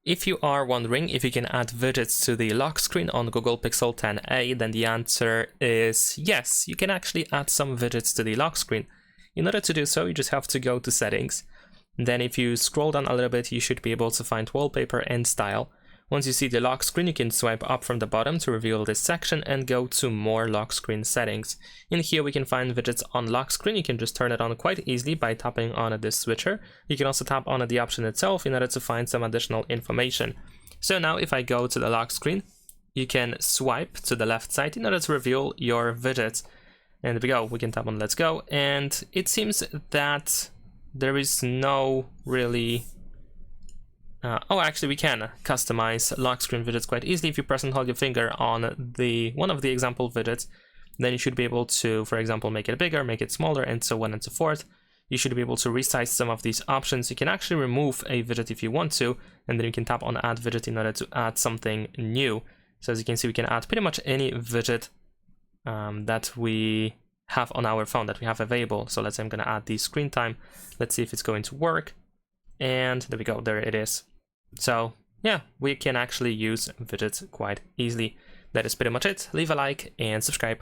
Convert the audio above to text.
If you are wondering if you can add widgets to the lock screen on Google Pixel 10a, then the answer is yes, you can actually add some widgets to the lock screen. In order to do so, you just have to go to Settings. Then if you scroll down a little bit, you should be able to find Wallpaper and Style. Once you see the lock screen, you can swipe up from the bottom to reveal this section and go to More Lock Screen Settings. In here we can find widgets on lock screen. You can just turn it on quite easily by tapping on this switcher. You can also tap on the option itself in order to find some additional information. So now if I go to the lock screen, you can swipe to the left side in order to reveal your widgets. And there we go, we can tap on Let's Go, and it seems that there is no really... oh, actually we can customize lock screen widgets quite easily. If you press and hold your finger on one of the example widgets, then you should be able to, for example, make it bigger, make it smaller, and so on and so forth. You should be able to resize some of these options. You can actually remove a widget if you want to, and then you can tap on Add Widget in order to add something new. So as you can see, we can add pretty much any widget that we have on our phone, that we have available. So let's say I'm going to add the screen time. Let's see if it's going to work. And there we go, there it is. So yeah, we can actually use widgets quite easily. That is pretty much it. Leave a like and subscribe.